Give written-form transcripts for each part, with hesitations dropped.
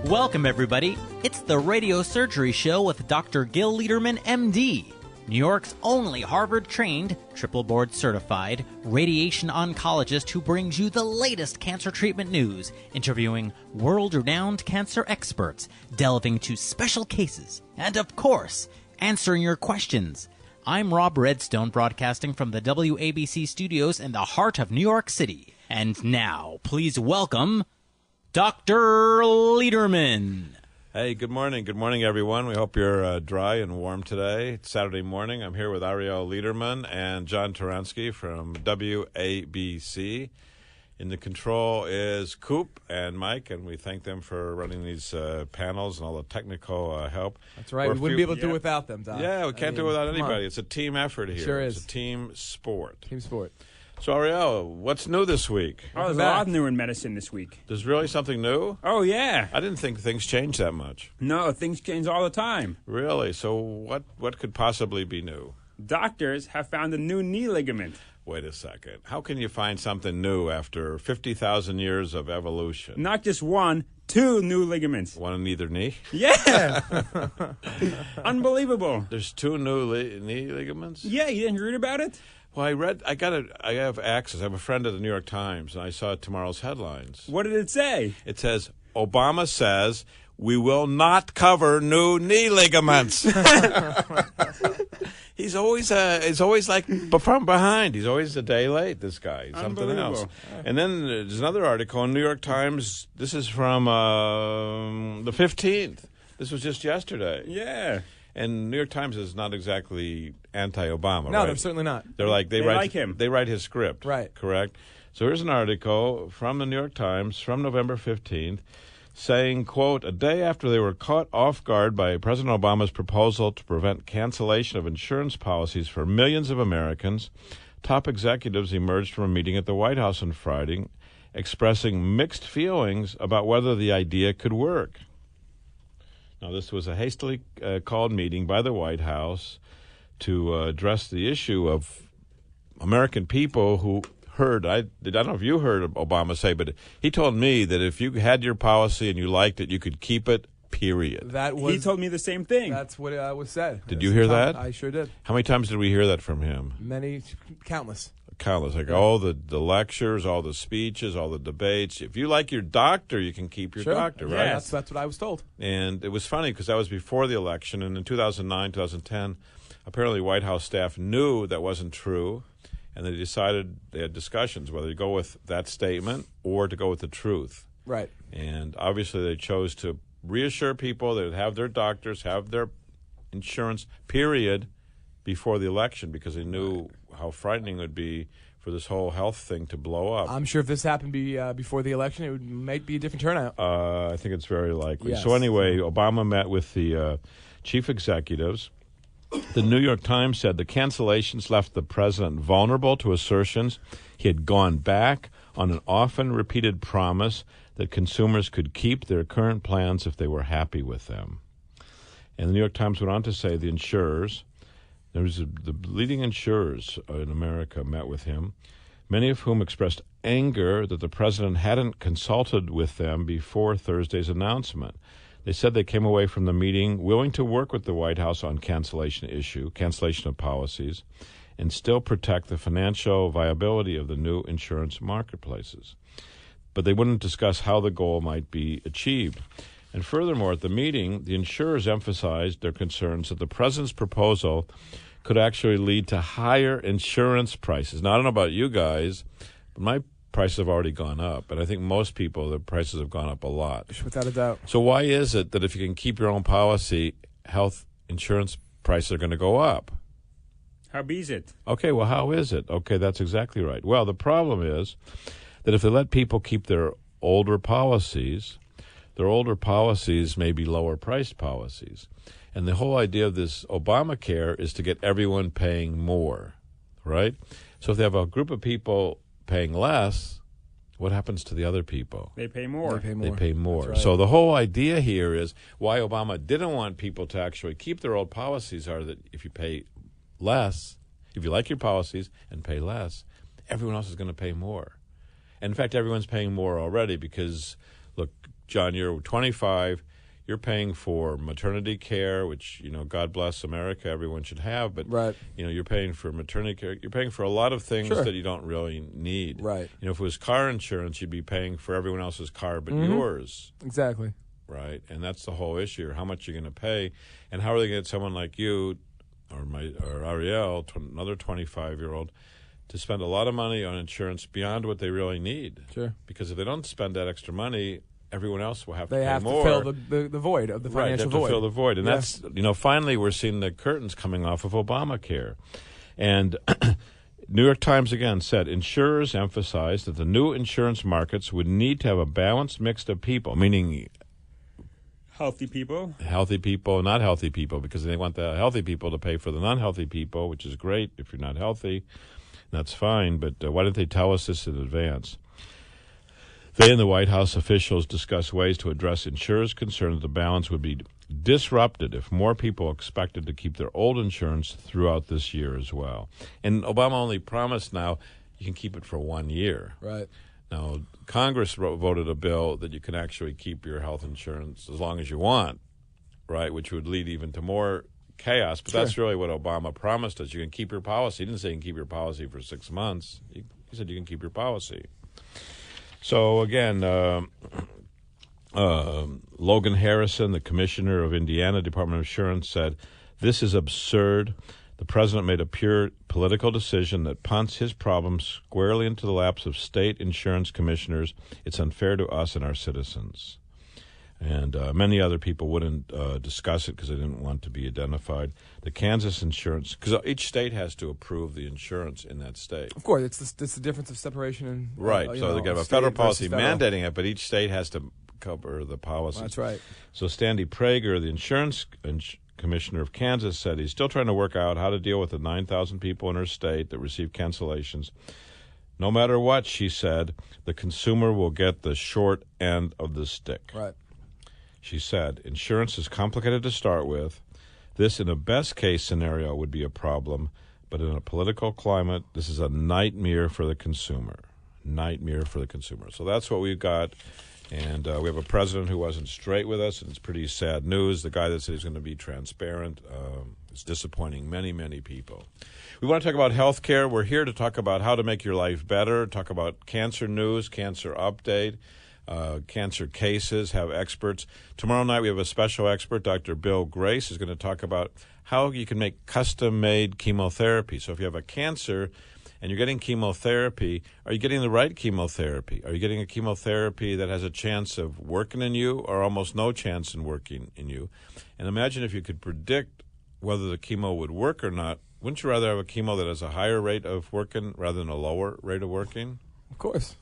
Welcome, everybody. It's the Radiosurgery Show with Dr. Gil Lederman, MD, New York's only Harvard-trained, triple board-certified radiation oncologist who brings you the latest cancer treatment news, interviewing world-renowned cancer experts, delving into special cases, and, of course, answering your questions. I'm Rob Redstone, broadcasting from the WABC studios in the heart of New York City. And now, please welcome Dr. Lederman. Hey, good morning. Good morning, everyone. We hope you're dry and warm today. It's Saturday morning. I'm here with Ariel Lederman and John Taransky from WABC. In the control is Coop and Mike, and we thank them for running these panels and all the technical help. That's right. We wouldn't be able to do it without them, Doc. Yeah, we can't do it without anybody. It's a team effort here. Sure is. It's a team sport. Team sport. So, Ariel, what's new this week? Oh, there's a lot new in medicine this week. There's really something new? Oh, yeah. I didn't think things changed that much. No, things change all the time. Really? So what could possibly be new? Doctors have found a new knee ligament. Wait a second. How can you find something new after 50,000 years of evolution? Not just one, two new ligaments. One in either knee? Yeah. Unbelievable. There's two new knee ligaments? Yeah, you didn't read about it? Well, I have access. I have a friend at the New York Times, and I saw tomorrow's headlines. What did it say? It says, Obama says, we will not cover new knee ligaments. He's always like from behind. He's always a day late, this guy. Something else. And then there's another article in New York Times. This is from the 15th. This was just yesterday. Yeah. And New York Times is not exactly anti-Obama, No, right? they're certainly not. They're like they like him. They write his script, Right? Correct. So here's an article from the New York Times from November 15th, saying, "quote A day after they were caught off guard by President Obama's proposal to prevent cancellation of insurance policies for millions of Americans, top executives emerged from a meeting at the White House on Friday, expressing mixed feelings about whether the idea could work." Now, this was a hastily called meeting by the White House to address the issue of American people who heard, I don't know if you heard Obama say, but he told me that if you had your policy and you liked it, you could keep it, period. He told me the same thing. That's what was said. Did you hear that? I sure did. How many times did we hear that from him? Many, countless. Countless. Like all the lectures, all the speeches, all the debates. If you like your doctor, you can keep your doctor, right? Yeah, that's what I was told. And it was funny because that was before the election, and in 2009, 2010, apparently White House staff knew that wasn't true, and they decided, they had discussions whether to go with that statement or to go with the truth. Right. And obviously they chose to reassure people that have their doctors, have their insurance, period, before the election, because they knew how frightening it would be for this whole health thing to blow up. I'm sure if this happened before the election, it might be a different turnout. I think it's very likely. Yes. So anyway, Obama met with the chief executives. The New York Times said the cancellations left the president vulnerable to assertions he had gone back on an often repeated promise that consumers could keep their current plans if they were happy with them. And the New York Times went on to say the insurers, the leading insurers in America met with him, many of whom expressed anger that the president hadn't consulted with them before Thursday's announcement. They said they came away from the meeting willing to work with the White House on cancellation of policies, and still protect the financial viability of the new insurance marketplaces. But they wouldn't discuss how the goal might be achieved. And furthermore, at the meeting, the insurers emphasized their concerns that the president's proposal could actually lead to higher insurance prices. Now, I don't know about you guys, but my prices have already gone up, and I think most people, the prices have gone up a lot. Without a doubt. So why is it that if you can keep your own policy, health insurance prices are going to go up? How is it? Okay, well, how is it? Okay, that's exactly right. Well, the problem is that if they let people keep their older policies may be lower-priced policies. And the whole idea of this Obamacare is to get everyone paying more, right? So if they have a group of people paying less, what happens to the other people? They pay more. They pay more. Right. So the whole idea here is why Obama didn't want people to actually keep their old policies are that if you pay less, if you like your policies and pay less, everyone else is going to pay more. And in fact, everyone's paying more already because, look, John, you're 25. You're paying for maternity care, which, God bless America, everyone should have. But, Right. You're paying for maternity care. You're paying for a lot of things Sure. that you don't really need. Right. If it was car insurance, you'd be paying for everyone else's car but yours. Exactly. Right. And that's the whole issue. How much you're going to pay, and how are they going to get someone like you or Ariel, another 25-year-old, to spend a lot of money on insurance beyond what they really need. Sure. Because if they don't spend that extra money, everyone else will have to They pay have more. to fill the void of the Right, they financial have to void. fill the void. And Yeah. that's, finally we're seeing the curtains coming off of Obamacare. And New York Times again said, insurers emphasized that the new insurance markets would need to have a balanced mix of people, meaning Healthy people. healthy people, not healthy people, because they want the healthy people to pay for the non-healthy people, which is great if you're not healthy. That's fine, but why didn't they tell us this in advance? They and the White House officials discussed ways to address insurers' concern that the balance would be disrupted if more people expected to keep their old insurance throughout this year as well. And Obama only promised now you can keep it for 1 year. Right. Now, Congress voted a bill that you can actually keep your health insurance as long as you want, right, which would lead even to more chaos. But that's really what Obama promised us. You can keep your policy. He didn't say you can keep your policy for 6 months. He said you can keep your policy. So, again, Logan Harrison, the commissioner of Indiana Department of Insurance, said, this is absurd. The president made a pure political decision that punts his problems squarely into the laps of state insurance commissioners. It's unfair to us and our citizens. And many other people wouldn't discuss it because they didn't want to be identified. The Kansas insurance, because each state has to approve the insurance in that state. Of course, it's the difference of separation. And, Right. So they have a state federal policy versus federal. mandating it, but each state has to cover the policy. That's right. So Standy Prager, the insurance commissioner of Kansas, said he's still trying to work out how to deal with the 9,000 people in her state that receive cancellations. No matter what, she said, the consumer will get the short end of the stick. Right. She said, insurance is complicated to start with. This, in a best-case scenario, would be a problem, but in a political climate, this is a nightmare for the consumer. Nightmare for the consumer. So that's what we've got. And we have a president who wasn't straight with us, and it's pretty sad news. The guy that said he's going to be transparent is disappointing many, many people. We want to talk about health care. We're here to talk about how to make your life better, talk about cancer news, cancer update, cancer cases, have experts. Tomorrow night we have a special expert, Dr. Bill Grace, is going to talk about how you can make custom-made chemotherapy. So if you have a cancer and you're getting chemotherapy, are you getting the right chemotherapy? Are you getting a chemotherapy that has a chance of working in you or almost no chance in working in you? And imagine if you could predict whether the chemo would work or not. Wouldn't you rather have a chemo that has a higher rate of working rather than a lower rate of working? Of course.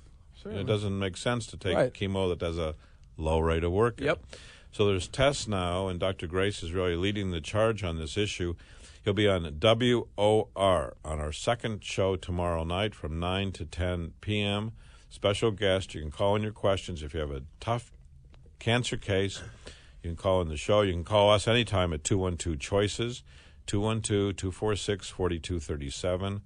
And it doesn't make sense to take Right. chemo that has a low rate of working. Yep. So there's tests now, and Dr. Grace is really leading the charge on this issue. He'll be on WOR on our second show tomorrow night from 9 to 10 p.m. Special guest. You can call in your questions. If you have a tough cancer case, you can call in the show. You can call us anytime at 212-CHOICES, 212-246-4237.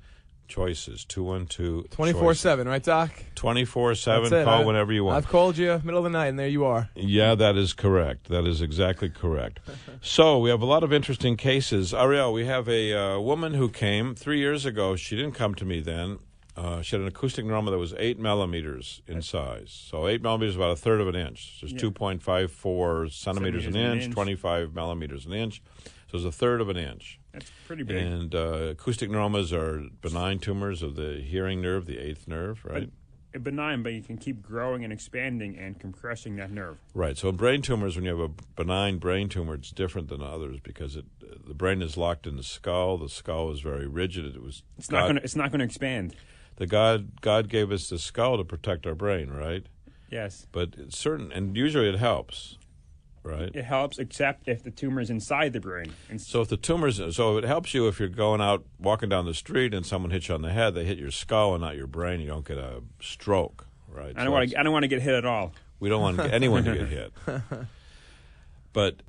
Choices, 212. 24/7, right, Doc? 24/7, That's it. call whenever you want. I've called you middle of the night, and there you are. Yeah, that is correct. That is exactly correct. So we have a lot of interesting cases. Ariel, we have a woman who came 3 years ago. She didn't come to me then. She had an acoustic neuroma that was 8 millimeters in size. So 8 millimeters is about a third of an inch. So it's 2.54 centimeters an inch, 25 millimeters an inch. So it's a third of an inch. That's pretty big. And acoustic neuromas are benign tumors of the hearing nerve, the eighth nerve, right? Benign, but you can keep growing and expanding and compressing that nerve. Right. So in brain tumors, when you have a benign brain tumor, it's different than others because the brain is locked in the skull. The skull is very rigid. It's not going to expand. God gave us the skull to protect our brain, right? Yes. But it's certain, and usually it helps, right? It helps, except if the tumor is inside the brain. So if the tumors, so it helps you if you're going out walking down the street and someone hits you on the head. They hit your skull and not your brain. You don't get a stroke, right? I don't want to get hit at all. We don't want anyone to get hit. But